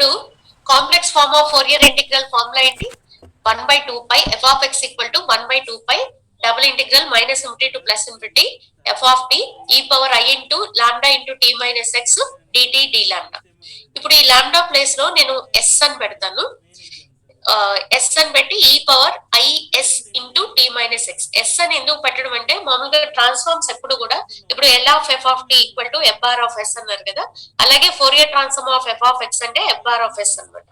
ఇప్పుడు complex form of Fourier integral formula ఏంటి? 1/2 f of x equal to 1/2 double integral minus infinity to plus infinity f of t e power i into lambda into t minus x dt d lambda. ఇప్పుడు ఈ లాండా place లో నేను s అని పెడతాను. Yes అని పెట్టి e power i s into t minus x. S అని ఎందుకు పెట్టడం అంటే మామూలుగా ట్రాన్స్ఫార్మ్స్ ఎప్పుడు కూడా ఇప్పుడు l of F of t equal to f bar of s అన్నారు కదా, అలాగే Fourier transform of F of X అంటే ఎఫ్ బార్ ఆఫ్ ఎస్ అనమాట.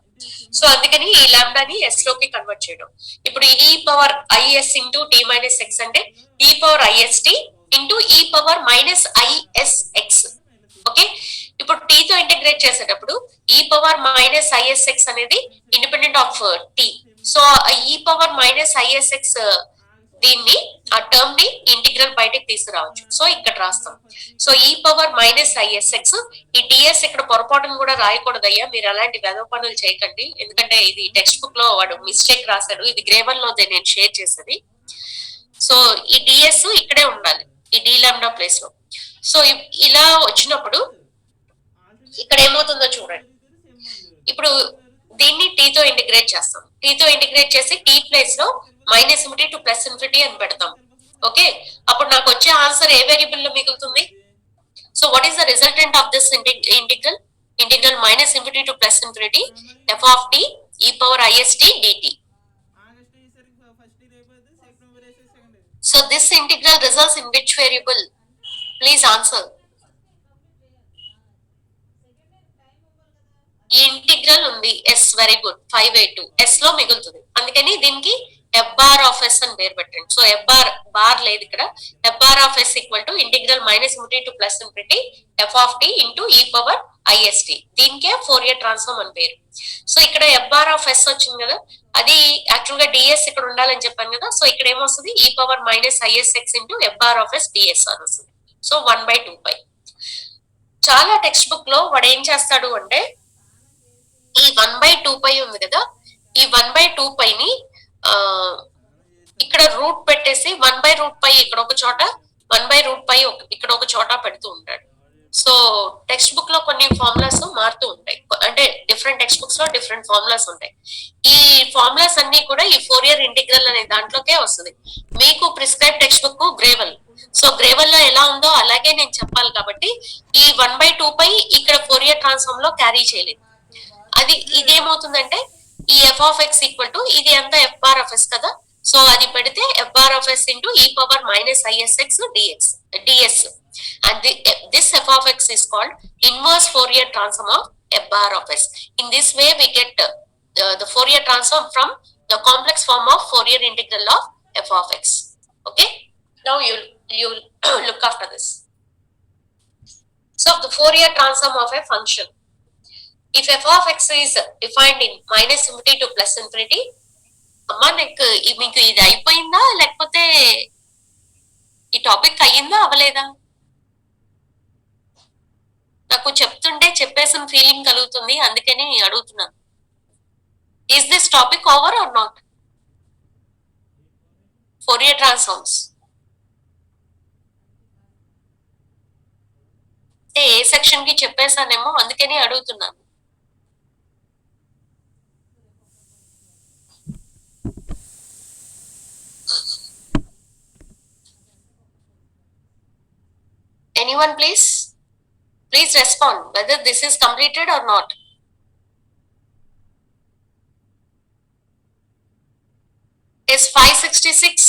సో అందుకని ఈ లాంబ్డాని ఎస్ లోకి కన్వర్ట్ చేయడం. ఇప్పుడు e power i s into t minus x అంటే ఈ పవర్ ఐఎస్టీ ఇంటూ ఈ power minus is X. Okay, ఇప్పుడు టీ తో ఇంటిగ్రేట్ చేసేటప్పుడు ఈ పవర్ మైనస్ ఐఎస్ఎక్స్ అనేది ఇండిపెండెంట్ ఆఫ్ టీ. సో ఈ పవర్ మైనస్ ఐఎస్ఎక్స్ దీన్ని ఆ టర్మ్ ని ఇంటిగ్రల్ బయటకు తీసుకురావచ్చు. సో ఇక్కడ రాస్తాం. సో ఈ పవర్ మైనస్ ఐఎస్ఎక్స్, ఈ డిఎస్ ఇక్కడ పొరపాటును కూడా రాయకూడదయ్యా, మీరు అలాంటి వెధవ పనులు చేయకండి, ఎందుకంటే ఇది టెక్స్ట్ బుక్ లో వాడు మిస్టేక్ రాశాడు, ఇది గ్రేవల్ లో నేను షేర్ చేసేది. సో ఈ డిఎస్ ఇక్కడే ఉండాలి ఈ డి లాంబ్డా ప్లేస్ లో. సో ఇలా వచ్చినప్పుడు ఇక్కడ ఏమవుతుందో చూడండి. ఇప్పుడు దీన్ని టీతో ఇంటిగ్రేట్ చేస్తాం. టీతో ఇంటిగ్రేట్ చేసి టీ ప్లేస్ లో minus infinity to plus infinity అని పెడతాం. ఓకే, అప్పుడు నాకు వచ్చే ఆన్సర్ ఏ వేరియబుల్ లో మిగులుతుంది? So what is the resultant of this integral? Integral minus infinity to plus infinity F of T E power IST DT. So this integral results in which variable? Please answer. ఈ integral ఉంది S, very good, 5/2 S లో మిగులుతుంది. అందుకని దీనికి F bar of yes అని పేరు పెట్టండి. So F bar లేదు ఇక్కడ. F bar of s equal to integral minus infinity to plus infinity F of t into ఈ పవర్ ఐఎస్టీ. దీనికే ఫోరియర్ ట్రాన్స్ఫార్మ్ అని పేరు. సో ఇక్కడ ఎఫ్ బార్ ఆఫ్ ఎస్ వచ్చింది కదా, అది యాక్చువల్ గా డిఎస్ ఇక్కడ ఉండాలని చెప్పాను కదా. సో ఇక్కడ ఏమొస్తుంది? E power minus ISX into F bar of s d s అని వస్తుంది. సో 1/2. చాలా టెక్స్ట్ బుక్ లో వాడు ఏం చేస్తాడు అంటే ఈ 1/2 ఉంది కదా, ఈ 1/2 ని ఇక్కడ రూట్ పెట్టేసి 1/√π ఇక్కడ ఒక చోట, 1/√π ఇక్కడ ఒక చోట పెడుతూ ఉంటాడు. సో టెక్స్ట్ బుక్ లో కొన్ని ఫార్ములాస్ మారుతూ ఉంటాయి, అంటే డిఫరెంట్ టెక్స్ట్ బుక్స్ లో డిఫరెంట్ ఫార్ములాస్ ఉంటాయి. ఈ ఫార్ములాస్ అన్ని కూడా ఈ ఫోరియర్ ఇంటిగ్రల్ అనే దాంట్లోకే వస్తుంది. మీకు prescribe text book gravel. So gravel లో ఎలా ఉందో అలాగే నేను చెప్పాలి కాబట్టి ఈ 1/2 ఇక్కడ ఫోరియర్ ట్రాన్స్ఫార్మ్ లో క్యారీ చేయలేదు. అది ఇదేమవుతుందంటే ఈ F of X equal to ఇది అంతా ఎఫ్ బార్ ఆఫ్ ఎస్ కదా. సో అది పెడితే F bar of S into ఈ power minus ISX DS. And this F of X is called inverse Fourier transform of F bar of S. In this way we get the Fourier transform from the complex form of Fourier integral of F of X. Okay, now you look after this. So the Fourier transform of a function. If f of x is defined in minus infinity to plus infinity, అమ్మా మీకు ఇది అయిపోయిందా లేకపోతే ఈ topic అయ్యిందా అవ్వలేదా? నాకు చెప్తుంటే చెప్పేసిన ఫీలింగ్ కలుగుతుంది, అందుకని అడుగుతున్నాను. Is this topic over or not? Fourier transforms. A section కి చెప్పేసానేమో అందుకని అడుగుతున్నాను. Anyone please respond whether this is completed or not. Is 566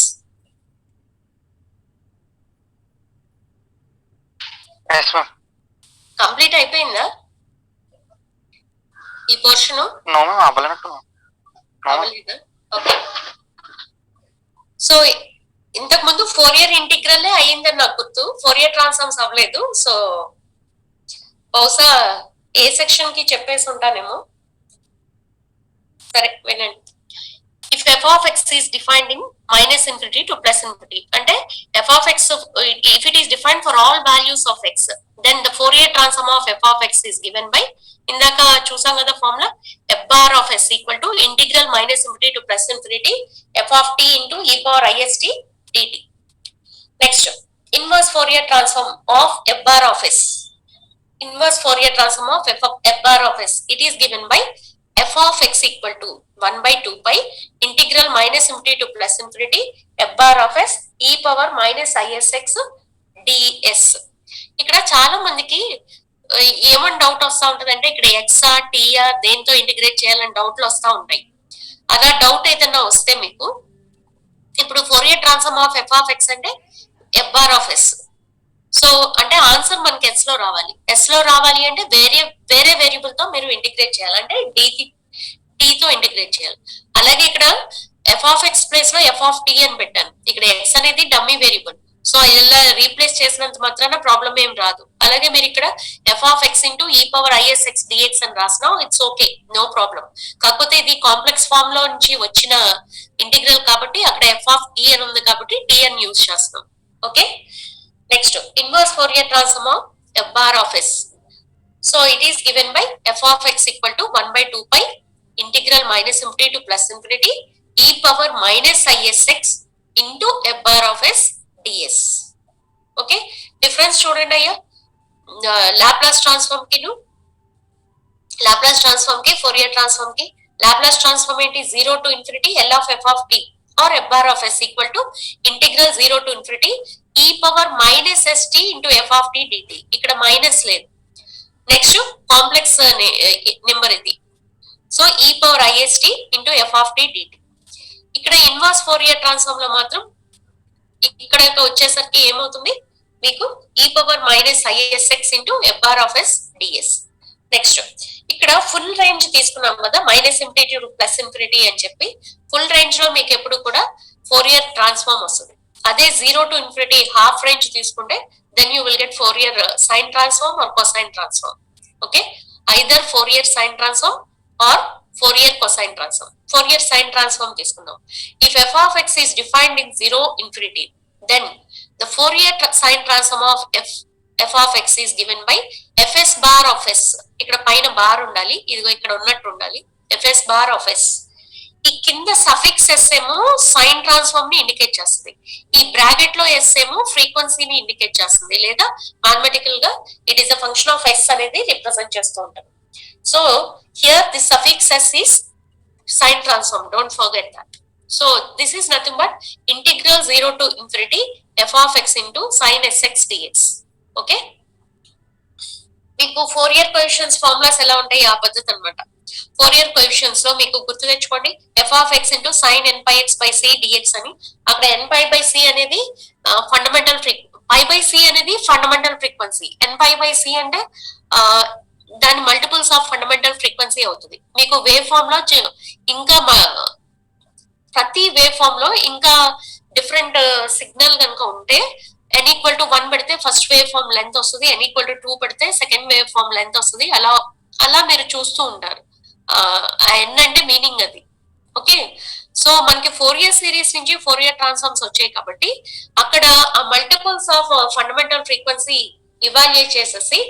yes ma'am complete అయిపోయిందా ఈ పోర్షన్? నో మ్యామ్, అవ్వలేనట్టు. ఓకే, సో ఇంతకు ముందు ఫోరియర్ ఇంటిగ్రల్ అయ్యిందని నాకు గుర్తు, ఫోరియర్ ట్రాన్స్ఫార్మ్స్ అవ్వలేదు. సో బహుశా ఏ సెక్షన్ కి చెప్పేసి ఉంటానేమో. సరే వినండి. If f of x is defined in minus infinity to plus infinity, అంటే f of x, if it is defined for all values of x, then the Fourier transform of f of x is given by, ఇందాక చూసాం కదా formula, f bar of s equal to integral minus infinity to plus infinity f of t into e power ist dt. Next, inverse Fourier transform of f bar of s. inverse Fourier transform of f bar of s. It is given by f of x equal to 1 by 2 pi integral minus infinity to plus infinity f bar of s e power minus isx ds. ఇక్కడ చాలా మందికి ఏమని doubt వస్తూ ఉంటుంది అంటే ఇక్కడ XR TR దేంతో integrate చేయాలని డౌట్లు వస్తూ ఉంటాయి. అలా డౌట్ ఏదైనా వస్తే మీకు ఇప్పుడు Fourier transform of F of X అంటే F bar of yes. So అంటే ఆన్సర్ మనకి ఎస్ లో రావాలి. ఎస్ లో రావాలి అంటే వేరే వేరియబుల్ తో మీరు ఇంటిగ్రేట్ చేయాలి, అంటే టీ తో ఇంటిగ్రేట్ చేయాలి. అలాగే ఇక్కడ ఎఫ్ ఆఫ్ ఎక్స్ ప్లేస్ లో ఎఫ్ ఆఫ్ టీ అని పెట్టాను. ఇక్కడ ఎక్స్ అనేది డమ్మీ వేరియబుల్, సో ఇలా రీప్లేస్ చేసినంత మాత్రాన ప్రాబ్లం ఏం రాదు. అలాగే మీరు ఇక్కడ ఎఫ్ ఆఫ్ ఎక్స్ ఇంటూ ఈ పవర్ ఐఎస్ఎక్స్ డిఎక్స్ అని రాసినా ఇట్స్ ఓకే, నో ప్రాబ్లం. కాకపోతే ఇది కాంప్లెక్స్ ఫామ్ లో నుంచి వచ్చిన ఇంటిగ్రల్ కాబట్టి అక్కడ ఎఫ్ ఆఫ్ టీ అని ఉంది కాబట్టి టీ అని యూజ్ చేస్తున్నాం. Okay, next inverse Fourier transform of F bar of yes. So it is given by F of X equal to 1 by 2 pi integral minus infinity to plus infinity E power minus ISX into F bar of S ds. Okay, difference చూడండి అయ్యా. Laplace transform కి Laplace transform కి Fourier transform కి Laplace transform ఏంటి? 0 to infinity L of f of t or f bar of s equal to integral 0 to infinity e power minus st into f of t dt. ఇక్కడ minus లేదు. Next complex number ఇది, so e power ist into f of t dt. ఇక్కడ inverse Fourier transform లో మాత్రం ఇక్కడ వచ్చేసరికి ఏమవుతుంది మీకు e power minus ISX into F bar of s d s. Next ఇక్కడ ఫుల్ రేంజ్ తీసుకున్నాం కదా, minus infinity to plus infinity అని చెప్పి. ఫుల్ రేంజ్ లో మీకు ఎప్పుడు కూడా ఫోరియర్ ట్రాన్స్ఫార్మ్ వస్తుంది. అదే 0 to infinity హాఫ్ రేంజ్ తీసుకుంటే then you will get Fourier sine transform or cosine transform. Okay, either Fourier sine transform or Fourier cosine transform. Fourier sine transform తీసుకుందాం. If F of X is defined in 0 infinity, then the Fourier sine transform of f of x is given by fs bar of s. ఇక్కడ పైన bar ఉండాలి, ఇదిగో ఇక్కడ ఉన్నట్టు ఉండాలి. fs bar of s. ఈ కింద సఫిక్స్ s ఏమో సైన్ ట్రాన్స్ఫార్మ్ ని ఇండికేట్ చేస్తుంది, ఈ బ్రాకెట్ లో s ఏమో ఫ్రీక్వెన్సీని ఇండికేట్ చేస్తుంది, లేదా మ్యాథమెటికల్ గా it is a function of s అనేది రిప్రజెంట్ చేస్తూ ఉంటాం. So here this suffix s is sine transform, don't forget that. So this is nothing but integral 0 to infinity f of x into sin sx dx. Okay, మీకు Fourier coefficients formulas ఎలా ఉంటాయి ఆ పద్ధతి అన్నమాట. Fourier coefficients లో మీకు గుర్తు తెచ్చుకోండి, f of x into sin n pi x by c dx అని. అక్కడ n pi by c అనేది ఫండమెంటల్ pi by c అనేది fundamental frequency, n pi by c అంటే దాని మల్టిపుల్స్ ఆఫ్ ఫండమెంటల్ ఫ్రీక్వెన్సీ అవుతుంది. మీకు వేవ్ ఫామ్ లో ఇంకా ప్రతి వేవ్ ఫామ్ లో ఇంకా డిఫరెంట్ సిగ్నల్ కనుక ఉంటే n ఈక్వల్ టు 1 పెడితే ఫస్ట్ వేవ్ ఫామ్ లెంత్ వస్తుంది, n ఈక్వల్ టు 2 పెడితే సెకండ్ వేవ్ ఫామ్ లెంత్ వస్తుంది. అలా మీరు చూస్తూ ఉంటారు. n అంటే మీనింగ్ అది. ఓకే, సో మనకి ఫోరియర్ సిరీస్ నుంచి ఫోరియర్ ట్రాన్స్ఫార్మ్స్ వచ్చాయి కాబట్టి అక్కడ ఆ multiples of fundamental frequency evaluate చేసేసి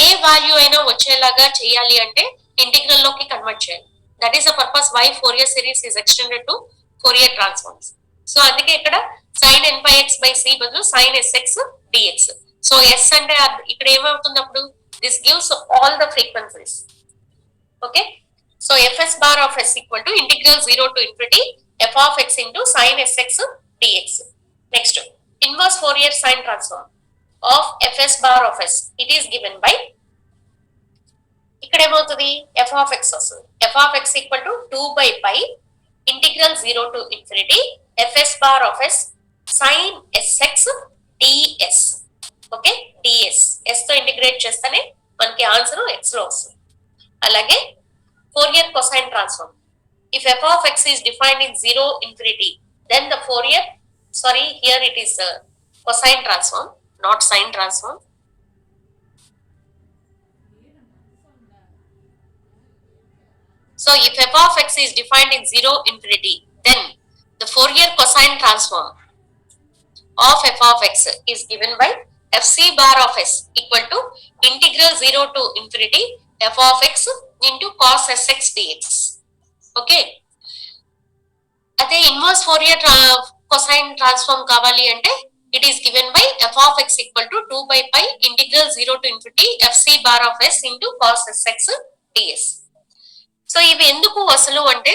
ఏ వాల్యూ అయినా వచ్చేలాగా చేయాలి అంటే ఇంటిగ్రల్ లోకి కన్వర్ట్ చేయాలి. That is the purpose why Fourier series is extended to Fourier transforms. So అందుకే ఇక్కడ sin n pi x by c బదులు sin sx dx. So s అంటే ఇక్కడ ఏమవుతుంది అప్పుడు, this gives all the frequencies. Okay, so fs bar of s equal to integral 0 to infinity f of x into sin sx dx. Next inverse Fourier sine transform of fs bar of s, it is given by ఇక్కడ ఏమవుతుంది f of x వస్తుంది. f of x equal to 2 by pi integral 0 to infinity fs bar of s sin sx ds. Okay, ds s తో integrate చేస్తేనే మనకి answer x లో వస్తుంది. అలాగే Fourier cosine transform, if f of x is defined in 0 infinity, then the Fourier, sorry here it is cosine transform, not sine transform. So if f of x is defined in 0 infinity, then the Fourier cosine transform of f of x is given by fc bar of s equal to integral 0 to infinity f of x into cos sx dx. Okay, అదే inverse Fourier cosine transform కావాలి అంటే it is given by f of x equal to 2 by pi integral 0 to infinity fc bar of s into cos sx ds. So ఇవి ఎందుకు అసలు అంటే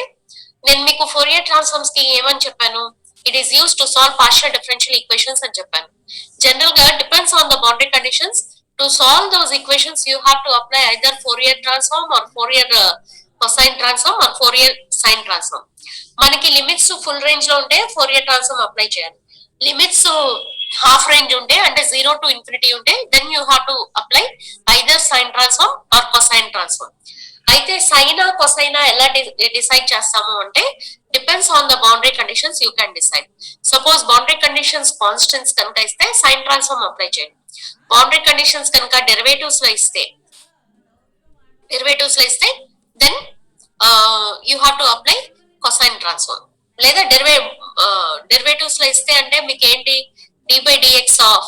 నేను మీకు Fourier transforms కి ఏమని చెప్పాను, it is use to solve partial differential equations అని చెప్పాను. జనరల్ గా depends on the boundary conditions. To solve those equations you have to apply either Fourier transform or Fourier cosine transform or Fourier sine transform. మనకి limits full range లో ఉంటే Fourier transform apply చేయాలి. Limits half range ఉంటే అంటే 0 to infinity ఉంటే then you have to apply either sine transform or cosine transform. అయితే సైనా కొసైనా ఎలా డిసైడ్ చేస్తాము అంటే depends on the boundary conditions you can decide. Suppose boundary conditions constants కనుక ఇస్తే సైన్ ట్రాన్స్ఫార్మ్ అప్లై చేయండి. బౌండరీ కండిషన్స్ కనుక డెరివేటివ్స్ లో ఇస్తే then you have to apply cosine transform. లేదా డెరివేటివ్స్ లో ఇస్తే అంటే మీకు ఏంటి d by d x of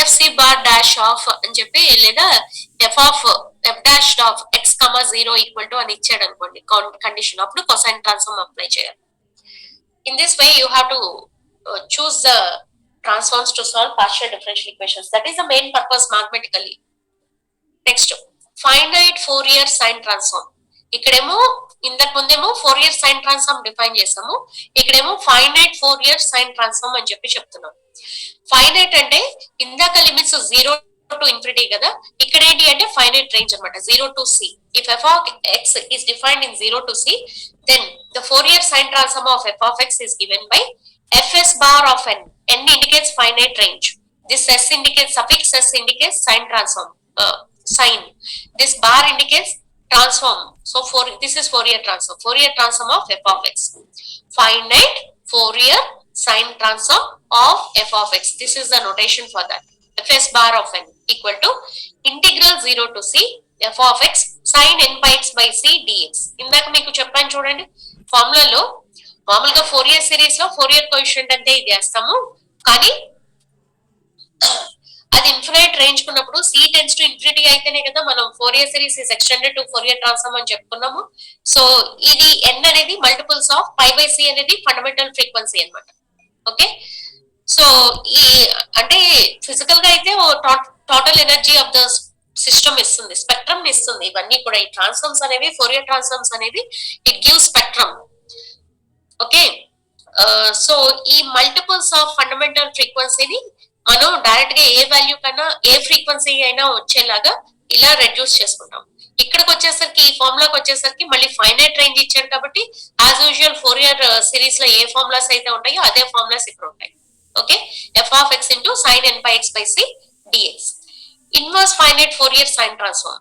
FC bar dash of అని చెప్పి, లేదా f dash of x comma 0 equal to అని ఇచ్చాడు అనుకోండి కండిషన్, అప్పుడు కొసైన్ ట్రాన్స్ఫార్మ్ అప్లై చేయాలి. In this way you have to choose the transforms to solve partial differential equations. That is the main purpose mathematically. Next finite Fourier sine transform. ఇక్కడేమో ఇంతకు ముందేమో Fourier sine transform define చేసాము, ఇక్కడేమో finite Fourier sine transform అని చెప్పి చెప్తున్నాం. Finite అంటే ఇందాక లిమిట్స్ 0 to infinity కదా, ఇక్కడ ఏంటి అంటే ఫైనైట్ రేంజ్ అనమాట, 0 to c. If f of x is defined in 0 to c, then the Fourier sine transform of f of x is given by fs bar of n. N indicates finite range. This s indicates, suffix s indicates sine transform, sine. This bar indicates transform. So this is Fourier transform of f of x. Finite Fourier sine transform of f of x. This is the notation for that. Fs bar of n equal to integral 0 to c f of x sin n by x by c dx. ఇందాక మీకు చెప్పాను చూడండి, ఫార్ములాలో మామూలుగా Fourier series లో Fourier coefficient అంటే ఇది వేస్తాము, కానీ అది ఇన్ఫినైట్ రేంజ్ కున్నప్పుడు c tends to infinity అయితేనే కదా మనం Fourier series is extended to Fourier transform అని చెప్పుకున్నాము. సో ఇది n అనేది multiples of pi by c అనేది ఫండమెంటల్ ఫ్రీక్వెన్సీ అన్నమాట. ఓకే, సో ఈ అంటే ఫిజికల్ గా అయితే total energy of the system ఇస్తుంది, స్పెక్ట్రమ్ ఇస్తుంది. ఇవన్నీ కూడా ఈ ట్రాన్స్ఫార్మ్స్ అనేవి, ఫోరియర్ ట్రాన్స్ఫార్మ్స్ అనేవి it gives spectrum. Okay, so ఈ మల్టిపుల్స్ ఆఫ్ ఫండమెంటల్ ఫ్రీక్వెన్సీని మనం డైరెక్ట్ గా ఏ వాల్యూ కన్నా ఏ ఫ్రీక్వెన్సీ అయినా వచ్చేలాగా ఇలా రెడ్యూస్ చేసుకుంటాం. ఇక్కడికి వచ్చేసరికి ఈ ఫార్ములాకి వచ్చేసరికి మళ్ళీ ఫైనైట్ రేంజ్ ఇచ్చాడు కాబట్టి యాజ్ యూజువల్ ఫోరియర్ సిరీస్ లో ఏ ఫార్ములాస్ అయితే ఉంటాయో అదే ఫార్ములాస్ ఇక్కడ ఉంటాయి. Okay, f of x into sin n by x by c dx. Inverse finite Fourier sine transform.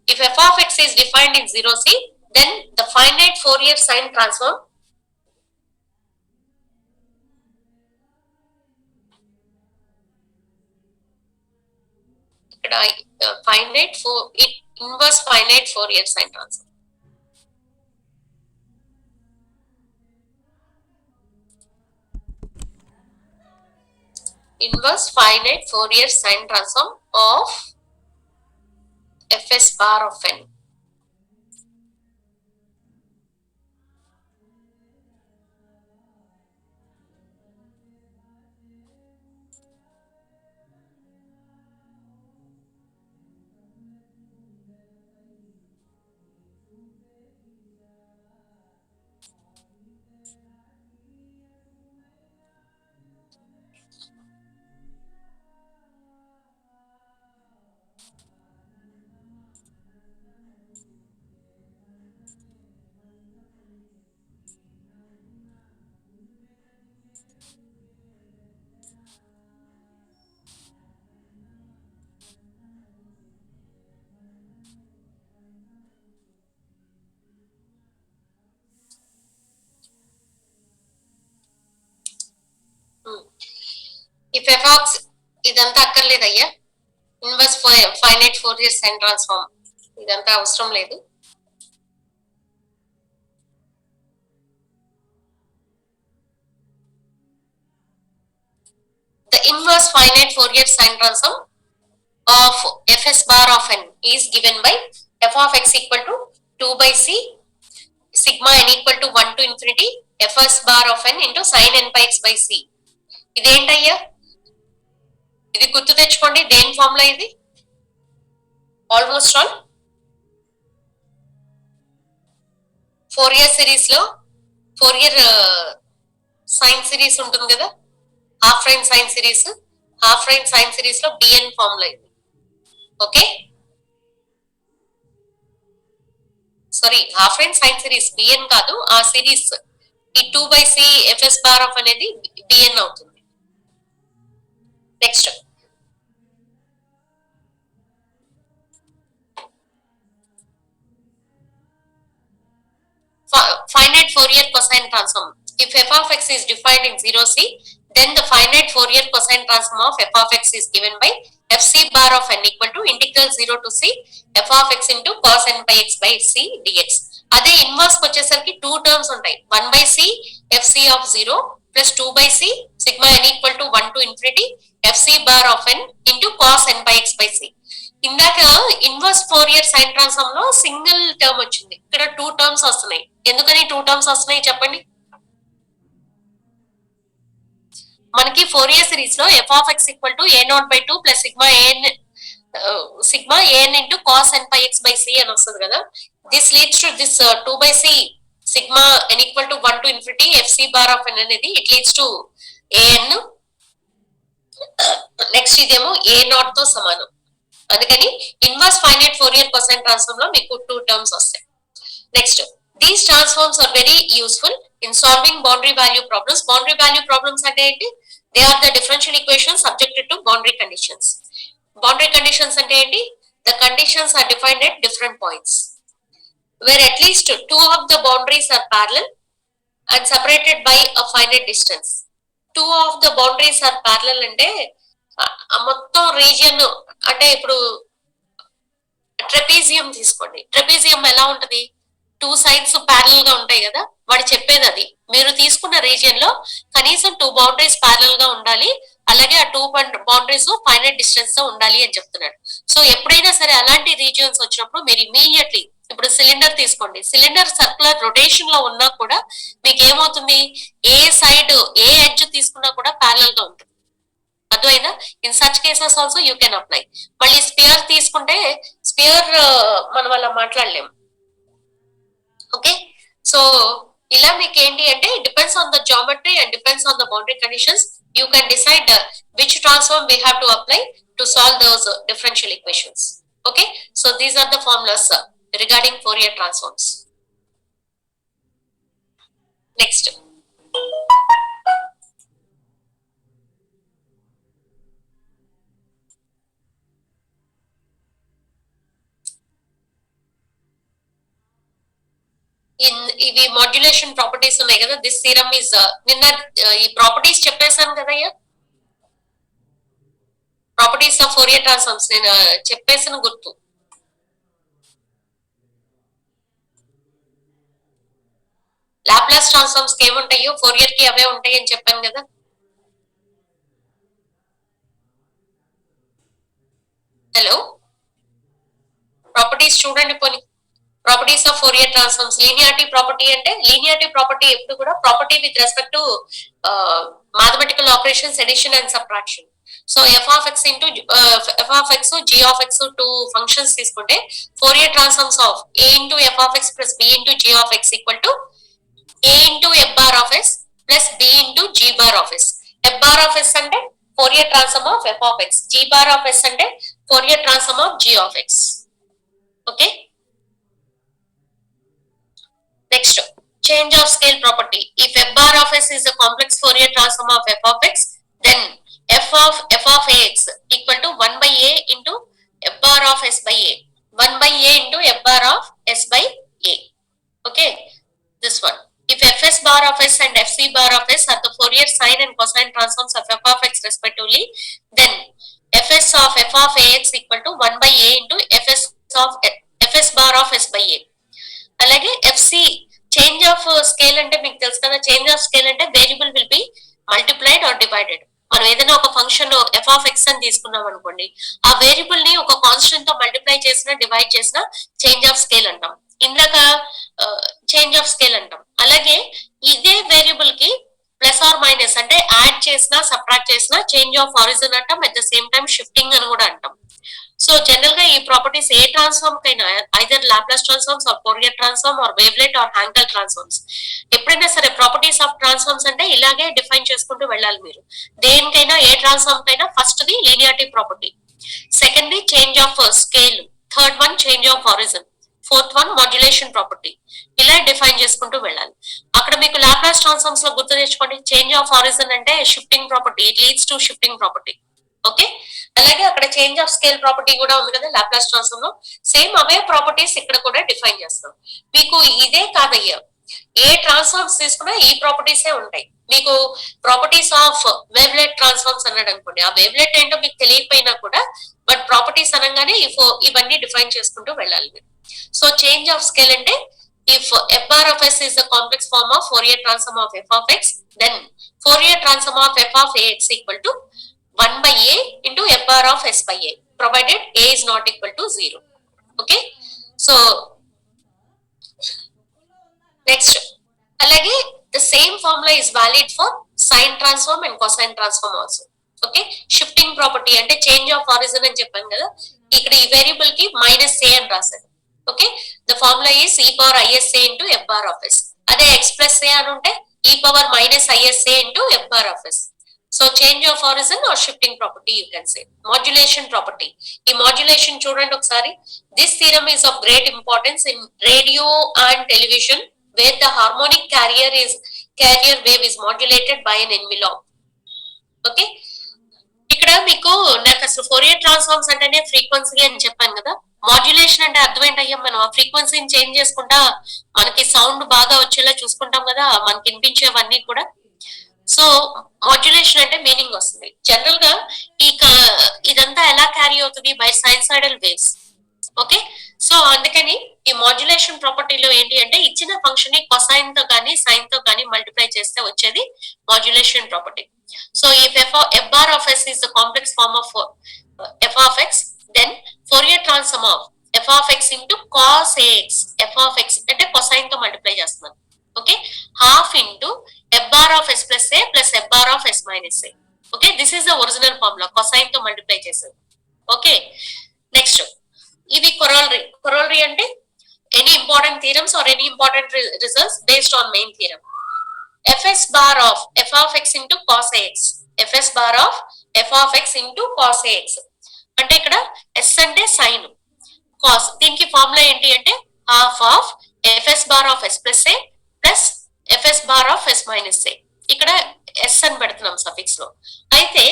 If f of x is defined in 0c, then the finite Fourier sine transform inverse finite Fourier sine transform. Inverse finite Fourier sine transform of fs bar of n. If f of ఇదంతా అక్కర్లేదయ్యా, inverse finite Fourier sine transform ఇదంతా అవసరం లేదు. The inverse finite Fourier sine transform of fs bar of n is given by f of x equal to 2 by c sigma n equal to 1 to infinity fs bar of n into sin n by x by c. ఇదేంటయ్యా? ఇది గుర్తు తెచ్చుకోండి. దేని formula ఇది? Almost all Fourier series లో Fourier sine series ఉంటుంది కదా, half range sine series. Half range sine series లో b n formula ఇది. Okay, sorry, half range sine series b n కాదు, ఆ సిరీస్ ఈ 2/c fs బార్ ఆఫ్ అనేది బిఎన్ అవుతుంది. Next finite Fourier cosine transform. If f of x is defined in 0c, then the finite Fourier cosine transform of f of x is given by fc bar of n equal to integral 0 to c f of x into cos n by x by c dx. అదే inverse వచ్చేసరికి 2 terms ఉంటాయి. 1/c fc of 0 plus 2/c sigma n equal to 1 to infinity fc bar of n into cos n by x by c. ఇందాక inverse Fourier sine transform లో single term వచ్చింది, ఇక్కడ 2 terms వస్తున్నాయి. ఎందుకని 2 terms వస్తున్నాయి చెప్పండి? మనకి ఫోరియర్ సిరీస్ లో f of x equal to a0/2 plus sigma an into cos n by x by c అని వస్తుంది కదా. This leads to this 2/c sigma n equal to 1 to infinity fc bar of n అనేది it leads to an. Next ఇదేమో a0 తో సమానం. అందుకని inverse finite Fourier cosine transform లో మీకు 2 టర్మ్స్ వస్తాయి. Next, these transforms are very useful in solving boundary value problems. Boundary value problems అంటే ఏంటి? They are the differential equations subjected to boundary conditions. Boundary conditions అంటే ఏంటి? The conditions are defined at different points where at least 2 of the boundaries are parallel and separated by a finite distance. 2 of the boundaries are parallel అంటే మొత్తం region, అంటే ఇప్పుడు trapezium తీసుకోండి. Trapezium ఎలా ఉంటది? 2 sides parallel గా ఉంటాయి కదా. వాడు చెప్పేది అది, మీరు తీసుకున్న రీజియన్ లో కనీసం 2 బౌండరీస్ ప్యారలల్ గా ఉండాలి, అలాగే ఆ 2 బౌండరీస్ ఫైనైట్ డిస్టెన్స్ తో ఉండాలి అని చెప్తున్నాడు. సో ఎప్పుడైనా సరే అలాంటి రీజియన్స్ వచ్చినప్పుడు మీరు ఇమీడియట్లీ, ఇప్పుడు సిలిండర్ తీసుకోండి, సిలిండర్ సర్క్యులర్ రొటేషన్ లో ఉన్నా కూడా మీకు ఏమవుతుంది? ఏ సైడ్ ఏ ఎడ్జ్ తీసుకున్నా కూడా ప్యారలల్ గా ఉంటుంది. అర్థమైందా? In such cases also you can apply. మళ్ళీ స్పియర్ తీసుకుంటే స్పియర్ మనం అలా మాట్లాడలేము. ఓకే, సో ఇలా మీకు ఏంటి అంటే depends on the geometry and depends on the boundary conditions you can decide which transform we have to apply to solve those differential equations. Okay, so these are the formulas regarding Fourier transforms. Next, ఇవి modulation properties ఉన్నాయి కదా. This theorem is, నిన్న ఈ properties చెప్పేశాను కదయ్యా, properties of Fourier transforms నేను చెప్పేసిన గుర్తు. లాప్లాస్ ట్రాన్స్ఫార్మ్స్ కి ఏముంటాయో ఫోరియర్ కి అవే ఉంటాయి అని చెప్పాను కదా. హలో, ప్రాపర్టీస్ చూడండి పోనీ. Properties of Fourier transforms, linearity property అంటే, లీనియారిటీ ప్రాపర్టీ ఎప్పుడు కూడా property with respect to mathematical operations addition and subtraction. So f of x into f of x g of x two functions తీసుకుంటే Fourier transforms of a into f of x plus b into g of x equal to a into f bar of s plus b into g bar of s. f bar of s అంటే Fourier transform of f of x, g bar of s అంటే Fourier transform of g of x. Okay, next, change of scale property. If f bar of s is a complex Fourier transform of f of x, then f of ax equal to 1 by a into f bar of s by a, 1 by a into f bar of s by a. Okay, this one. If fs bar of s and fc bar of s are the Fourier sine and cosine transforms of f of x respectively, then fs of f of ax equal to 1 by a into fs bar of s by a. అలాగే fc change of scale అంటే మీకు తెలుసు కదా, change of scale అంటే variable will be multiplied or divided. మనం ఏదైనా ఒక function F of X అని తీసుకున్నాం అనుకోండి, ఆ వేరియబుల్ ని ఒక కాన్స్టెంట్ తో మల్టిప్లై చేసినా డివైడ్ చేసినా చేంజ్ ఆఫ్ స్కేల్ అంటాం. ఇందాక చేంజ్ ఆఫ్ స్కేల్ అంటాం. అలాగే ఇదే వేరియబుల్ కి ప్లస్ ఆర్ మైనస్ అంటే యాడ్ చేసినా సబ్ట్రాక్ట్ చేసినా చేంజ్ ఆఫ్ ఆరిజిన్ అంటాం, at the same time shifting అని కూడా అంటాం. సో జనరల్ గా ఈ ప్రాపర్టీస్ ఏ ట్రాన్స్ఫార్మ్ కైనా either Laplace transforms or Fourier transform or wavelet or Hankel transforms, ఎప్పుడైనా సరే ప్రాపర్టీస్ ఆఫ్ ట్రాన్స్ఫార్మ్స్ అంటే ఇలాగే డిఫైన్ చేసుకుంటూ వెళ్ళాలి మీరు. దేనికైనా ఏ ట్రాన్స్ఫార్మ్ కైనా first the linearity property, second the change of scale, third one change of origin, fourth one modulation property, ఇలా డిఫైన్ చేసుకుంటూ వెళ్ళాలి. అక్కడ మీకు లాప్లాస్ ట్రాన్స్ఫార్మ్స్ లో గుర్తు తెచ్చుకోండి, చేంజ్ ఆఫ్ ఆరిజిన్ అంటే shifting property, it leads to shifting property. Okay, అలాగే అక్కడ చేంజ్ ఆఫ్ స్కేల్ ప్రాపర్టీ కూడా ఉంది కదా లాప్లాస్ ట్రాన్స్ఫార్మ్ లో, సేమ్ అవే ప్రాపర్టీస్ ఇక్కడ కూడా డిఫైన్ చేస్తాం. మీకు ఇదే కాదయ్యా, ఏ ట్రాన్స్ఫార్మ్స్ తీసుకున్నా ఈ ప్రాపర్టీసే ఉంటాయి. మీకు ప్రాపర్టీస్ ఆఫ్ వేవ్లెట్ ట్రాన్స్ఫార్మ్స్ అన్నాడు అనుకోండి, ఆ వేవ్లెట్ ఏంటో మీకు తెలియకపోయినా కూడా బట్ ప్రాపర్టీస్ అనగానే ఇవన్నీ డిఫైన్ చేసుకుంటూ వెళ్ళాలి మీరు. సో చేంజ్ ఆఫ్ స్కేల్ అంటే if f bar of s is the complex form of Fourier transform of f of x, then Fourier transform of f of ax equal to 1 by a into f bar of s by a, provided a is not equal to 0. Okay, so next, అలాగే the same formula is valid for sine transform and cosine transform also. Okay, shifting property అంటే change of origin అని చెప్పాను కదా, ఇక్కడ ఈ variable కి minus a అని రాశారు. ఓకే, the formula is e power i s a into F bar of s. అదే ఎక్స్ ప్లస్ ఏ అని ఉంటే e power minus i s a into F bar of yes. So change of origin or shifting property you can say. Modulation property, ఈ modulation చూడండి ఒకసారి. This theorem is of great importance in radio and television where the harmonic carrier wave is modulated by an envelope. Okay, ఇక్కడ మీకు నాకు అసలు Fourier transforms అంటేనే frequency అని చెప్పాను కదా, మాడ్యులేషన్ అంటే అర్థం ఏంటయ్యా, మనం ఆ ఫ్రీక్వెన్సీని చేంజ్ చేసుకుంటా మనకి సౌండ్ బాగా వచ్చేలా చూసుకుంటాం కదా, మనకి వినిపించేవన్నీ కూడా. సో మాడ్యులేషన్ అంటే మీనింగ్ వస్తుంది. జనరల్ గా ఇదంతా ఎలా క్యారీ అవుతుంది, by sinusoidal waves. Okay, so అందుకని ఈ మాడ్యులేషన్ ప్రాపర్టీలో ఏంటి అంటే ఇచ్చిన ఫంక్షన్ ని కొసైన్ తో కానీ సైన్ తో కానీ మల్టిప్లై చేస్తే వచ్చేది modulation property. So if f bar of s is the complex form of f of x, then Fourier transform of f of x into cos ax, f of x అంటే cosine తో multiply చేస్తున్నాను. Okay, half into f bar of s plus a plus f bar of s minus a. Okay, this is the original formula, cosine తో multiply చేసేది. Okay, next ఇది కొరోలరీ అంటే any important theorems or any important results based on main theorem. fs bar of f of x into cos ax, fs bar of f of x into cos ax అంటే ఇక్కడ s అంటే sign, cos, దీనికి formula ఏంటి అంటే half of fs bar of s plus a plus fs bar of s minus a. ఇక్కడ s అని పెడుతున్నాం suffix లో. అయితే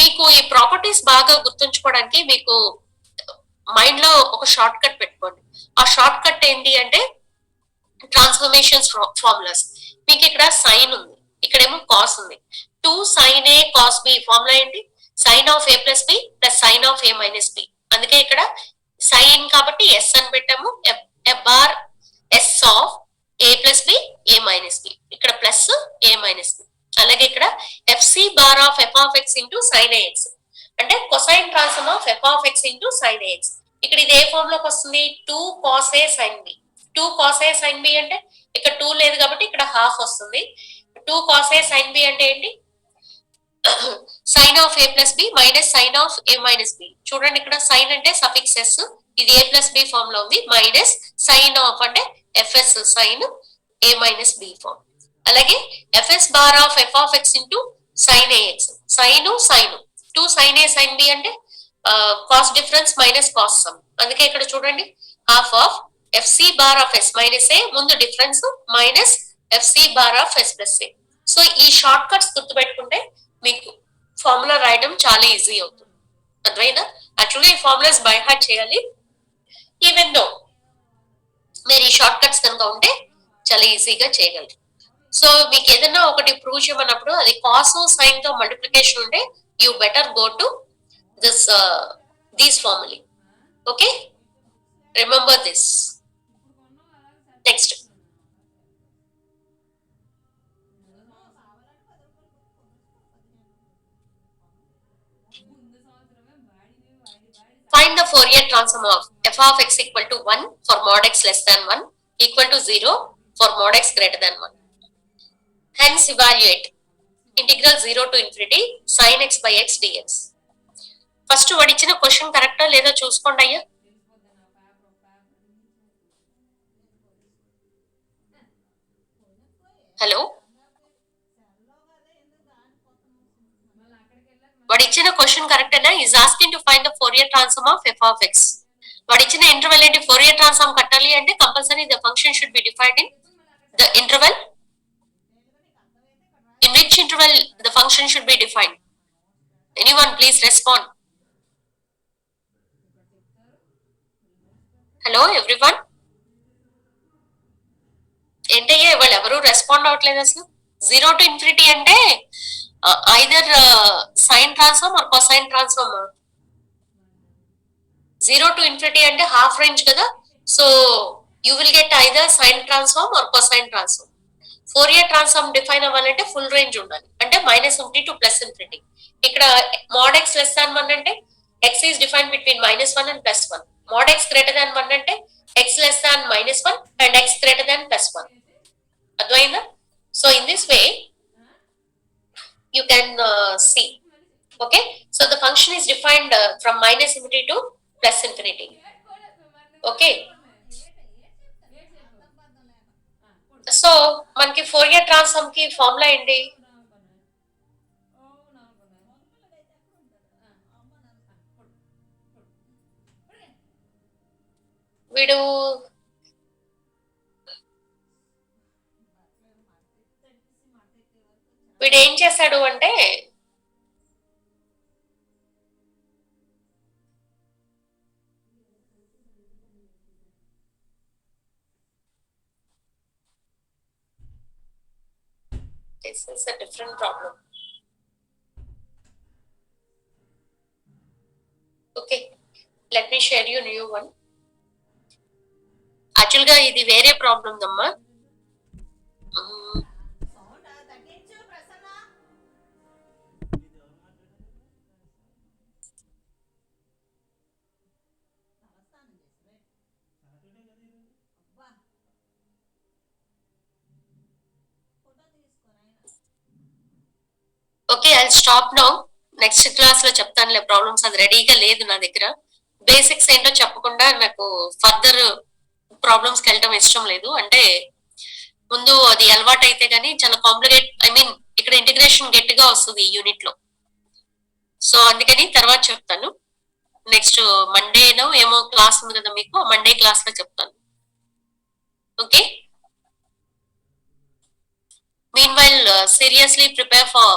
మీకు ఈ ప్రాపర్టీస్ బాగా గుర్తుంచుకోవడానికి మీకు మైండ్ లో ఒక షార్ట్ కట్ పెట్టుకోండి. ఆ షార్ట్ కట్ ఏంటి అంటే ట్రాన్స్ఫర్మేషన్స్ ఫార్ములాస్. మీకు ఇక్కడ సైన్ ఉంది, ఇక్కడేమో కాస్ ఉంది. 2 sin a cos b formula ఏంటి, sine of a plus B plus sine of a minus B. అందుకే ఇక్కడ సైన్ కాబట్టి ఎస్ అని పెట్టాము, F bar S of a plus B a minus B, ఇక్కడ ప్లస్ a మైనస్ బి. అలాగే ఇక్కడ FC bar of F of X into sine AX అంటే cosine transform of F of X into sine AX. ఇక్కడ ఇది ఏ form లోకి వస్తుంది, 2 cos a sin b. 2 cos a sin b అంటే ఇక్కడ 2 లేదు కాబట్టి ఇక్కడ హాఫ్ వస్తుంది. 2 cos a sin b అంటే ఏంటి, sine of a plus B minus sine of a minus B. చూడండి ఇక్కడ సైన్ అంటే సఫిక్స్ ఎస్, ఇది a ప్లస్ బి ఫార్మ్ లో ఉంది, మైనస్ సైన్ ఆఫ్ అంటే FS sine a minus B form. అలాగే FS bar of F of X into sine AX, sine sine 2 sin a sin b అంటే cos difference minus cos sum. అందుకే ఇక్కడ చూడండి half of FC bar of yes minus a, ముందు difference minus f c bar of s plus a. So ఈ short cuts గుర్తుపెట్టుకుంటే మీకు formula రాయడం చాలా ఈజీ అవుతుంది. అర్థమైందా? యాక్చువల్గా ఈ ఫార్ములాస్ బై హార్ట్ చేయాలి. ఈవెన్ దో మీరు ఈ షార్ట్ కట్స్ కనుక ఉంటే చాలా ఈజీగా చేయగలరు. సో మీకు ఏదైనా ఒకటి ప్రూవ్ చేయమన్నప్పుడు అది కాస్ సైన్ తో మల్టిప్లికేషన్ ఉంటే you better go to these formula. Okay, remember this. Next find the Fourier transform of f f of x equal to 1 for mod x less than 1 equal to 0 for mod x greater than 1. Hence evaluate integral 0 to infinity sin x by x dx. First వాడు ఇచ్చిన question కరెక్టా లేదా చూసుకోండి అయ్యా. Hello, వాడు ఇచ్చిన question కరెక్టేనా? Is asking to find the Fourier transform of f of x. వాడు ఇచ్చిన ఇంటర్వెల్ ఏంటి? ఫోరియర్ ట్రాన్స్ఫార్మ్ కట్టాలి అంటే compulsory the function should be defined in the interval. In which interval the function should be defined? Anyone please respond. Hello everyone. ఏంటయ్యా వాళ్ళు ఎవరు respond అవ్వట్లేదు అసలు. 0 to infinity అంటే either sine transform or cosine transform. 0 to infinity అంటే half range కదా, so you will get either sine transform or cosine transform. Fourier transform define అవ్వాలంటే full range ఉండాలి, అంటే -1 to +∞. ఇక్కడ mod x less than 1 అంటే x is defined between -1 and +1. mod x greater than 1 అంటే x less than -1 and x greater than +1. అర్థమైందా? So in this way you can see. Okay, so the function is defined from -∞ to +∞. Okay, so మనకి Fourier transform కి formula ఏంటి? వీడు ఏం చేశాడు అంటే this is a different problem. Okay, let me share you new one. Actually గా ఇది వేరే ప్రాబ్లం అమ్మా. Okay, I stop now. Next class లో చెప్తానులే ప్రాబ్లమ్స్. అది రెడీగా లేదు నా దగ్గర. బేసిక్స్ ఏంటో చెప్పకుండా నాకు ఫర్దర్ ప్రాబ్లమ్స్ కి వెళ్ళటం ఇష్టం లేదు. అంటే ముందు అది అలవాటు అయితే గానీ చాలా కాంప్లికేట్, ఐ మీన్ ఇక్కడ ఇంటిగ్రేషన్ గట్టిగా వస్తుంది ఈ యూనిట్ లో. సో అందుకని తర్వాత చెప్తాను. నెక్స్ట్ మండేనో ఏమో క్లాస్ ఉంది కదా మీకు, మండే క్లాస్ లో చెప్తాను. Okay, mean while seriously prepare for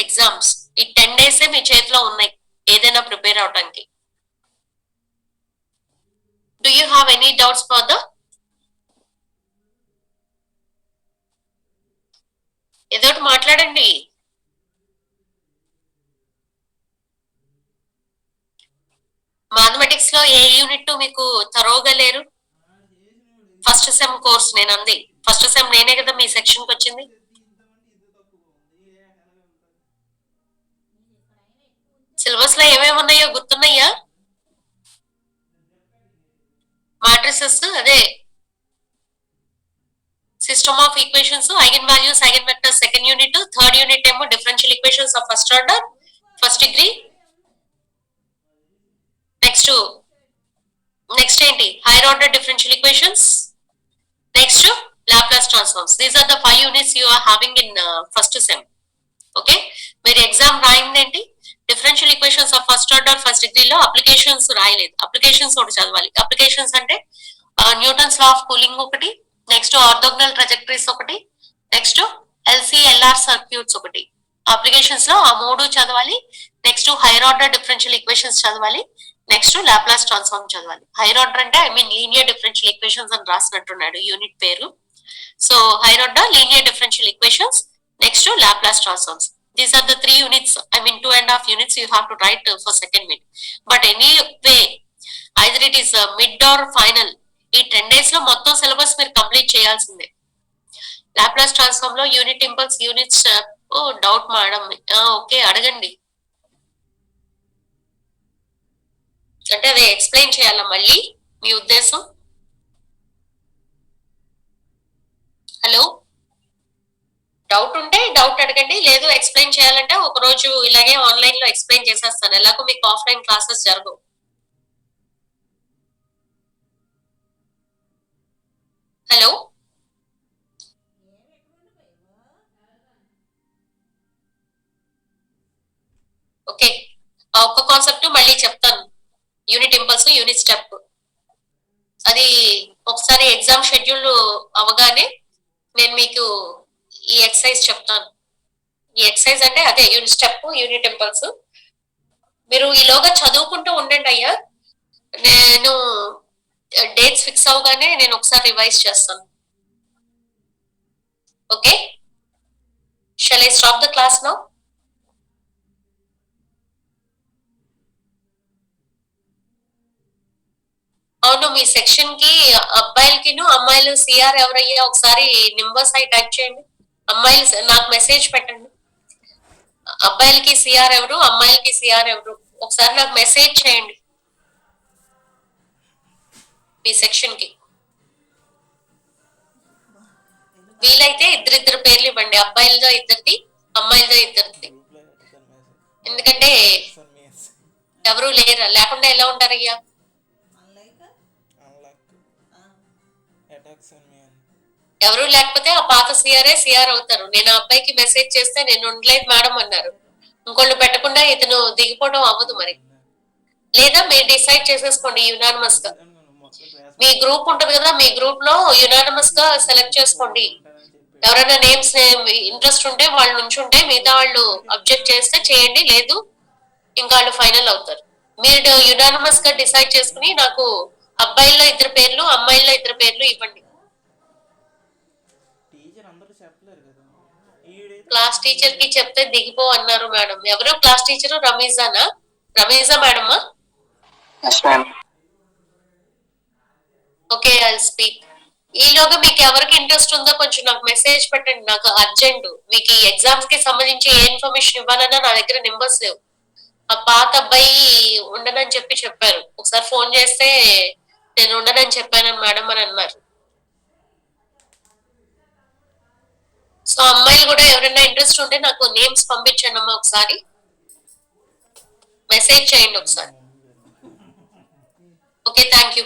exams. ఈ 10 days మీ చేతిలో ఉన్నాయి ఏదైనా ప్రిపేర్ అవడానికి. Do you have any doubts further? ఏదో ఒకటి మాట్లాడండి. మ్యాథమెటిక్స్ లో ఏ యూనిట్ మీకు తరోగా లేరు? ఫస్ట్ సెమ్ కోర్స్ నేను అంది. ఫస్ట్ సెమ్ నేనే కదా మీ సెక్షన్ కి వచ్చింది. సిలబస్ లో ఏమేమి ఉన్నాయో గుర్తున్నాయా? మాట్రిసెస్, అదే system of equations, eigen values, eigen vectors second unit, third unit ఏమో differential equations of first order, first degree. Next ఏంటి? Higher order differential equations. Next Laplace transforms. These are the 5 units you are having in first sem. ఓకే, మీరు exam రాయింది ఏంటి? Differential equations of first order first డిగ్రీలో applications రాయలేదు. Applications ఒకటి చదవాలి. Applications అంటే న్యూటన్స్ లా ఆఫ్ కూలింగ్ ఒకటి, నెక్స్ట్ ఆర్థోగనల్ ట్రాజెక్టరీస్ ఒకటి, నెక్స్ట్ LC-LR సర్క్యూట్స్ ఒకటి. అప్లికేషన్స్ లో ఆ 3 చదవాలి. Next hire order differential equations చదవాలి. నెక్స్ట్ లాప్లాస్ ట్రాన్స్ఫార్మ్ చదవాలి. హైయర్ ఆర్డర్ అంటే I mean linear differential equations అని రాసినట్టున్నాడు యూనిట్ పేరు. So hire order linear differential equations, next Laplace transforms. These are the 3 units, I mean 2.5 units you have to write for second mid. But anyway, either it is mid or final, ఈ 10 days లో మొత్తం syllabus మీరు complete చేయాల్సిందే. Laplace transform లో unit impulse, units. ఓ doubt madam, okay అడగండి. అంటే అదే explain చేయాలా మళ్ళీ మీ ఉద్దేశం? హలో, డౌట్ ఉంటే డౌట్ అడగండి, లేదు ఎక్స్ప్లెయిన్ చేయాలంటే ఒక రోజు ఇలాగే ఆన్లైన్ లో ఎక్స్ప్లెయిన్ చేసేస్తాను. ఎలాగో మీకు ఆఫ్లైన్ క్లాసెస్ జరగవు. హలో, ఓకే, ఆ ఒక్క కాన్సెప్ట్ మళ్ళీ చెప్తాను. యూనిట్ ఇంపల్స్, యూనిట్ స్టెప్, అది ఒకసారి ఎగ్జామ్ షెడ్యూల్ అవగానే నేను మీకు ఈ ఎక్సర్సైజ్ చెప్తాను. ఈ ఎక్సర్సైజ్ అంటే అదే యూనిట్ స్టెప్, యూనిట్ ఇంపల్స్. మీరు ఈలోగా చదువుకుంటూ ఉండండి అయ్యా. నేను డేట్స్ ఫిక్స్ అవగానే నేను ఒకసారి రివైజ్ చేస్తాను. Okay, shall I stop the class now? అవును, మీ సెక్షన్ కి అబ్బాయిలకిను అమ్మాయిలు సిఆర్ ఎవరయ్యా ఒకసారి నెంబర్స్ అయి టైప్ చేయండి. అమ్మాయిలు నాకు మెసేజ్ పెట్టండి. అబ్బాయిలకి సిఆర్ ఎవరు, అమ్మాయిలకి సిఆర్ ఎవరు, ఒకసారి నాకు మెసేజ్ చేయండి మీ సెక్షన్ కి. వీలైతే ఇద్దరిద్దరు పేర్లు ఇవ్వండి, అబ్బాయిలతో ఇద్దరిది, అమ్మాయిలతో ఇద్దరిది. ఎందుకంటే ఎవరు లేరా, లేకుండా ఎలా ఉంటారయ్యా? ఎవరు లేకపోతే ఆ పాత సిఆర్ఏ సిఆర్ అవుతారు. నేను ఆ అబ్బాయికి మెసేజ్ చేస్తే నేను ఉండలేదు మేడం అన్నారు. ఇంకోళ్ళు పెట్టకుండా ఇతను దిగిపోవడం అవ్వదు. మరి లేదా మీరు డిసైడ్ చేసేసుకోండి యునానిమస్ గా. మీ గ్రూప్ ఉంటుంది కదా, మీ గ్రూప్ లో యునానిమస్ గా సెలెక్ట్ చేసుకోండి. ఎవరైనా నేమ్స్ ఇంట్రెస్ట్ ఉంటే వాళ్ళు నుంచుంటే మిగతా వాళ్ళు అబ్జెక్ట్ చేస్తే చేయండి, లేదు ఇంకా వాళ్ళు ఫైనల్ అవుతారు. మీరు యునానిమస్ గా డిసైడ్ చేసుకుని నాకు అబ్బాయిల్లో ఇద్దరు పేర్లు, అమ్మాయిల్లో ఇద్దరు పేర్లు ఇవ్వండి. క్లాస్ టీచర్ కి చెప్తే దిగిపో అన్నారు మేడం. ఎవరు క్లాస్ టీచర్? రమీజానా? రమీజా మేడమా? Okay, I speak. ఈలోగా మీకు ఎవరికి ఇంట్రెస్ట్ ఉందో కొంచెం నాకు మెసేజ్ పెట్టండి, నాకు అర్జెంట్. మీకు ఈ ఎగ్జామ్స్ కి సంబంధించి ఏ ఇన్ఫర్మేషన్ ఇవ్వాలన్నా నా దగ్గర నెంబర్స్ లేవు. ఆ పాత అబ్బాయి ఉండనని చెప్పారు. ఒకసారి ఫోన్ చేస్తే నేను ఉండనని చెప్పాను మేడం అని అన్నారు. సో అమ్మాయిలు కూడా ఎవరైనా ఇంట్రెస్ట్ ఉంటే నాకు నేమ్స్ పంపించండి అమ్మా, ఒకసారి మెసేజ్ చేయండి ఒకసారి. Okay, thank you.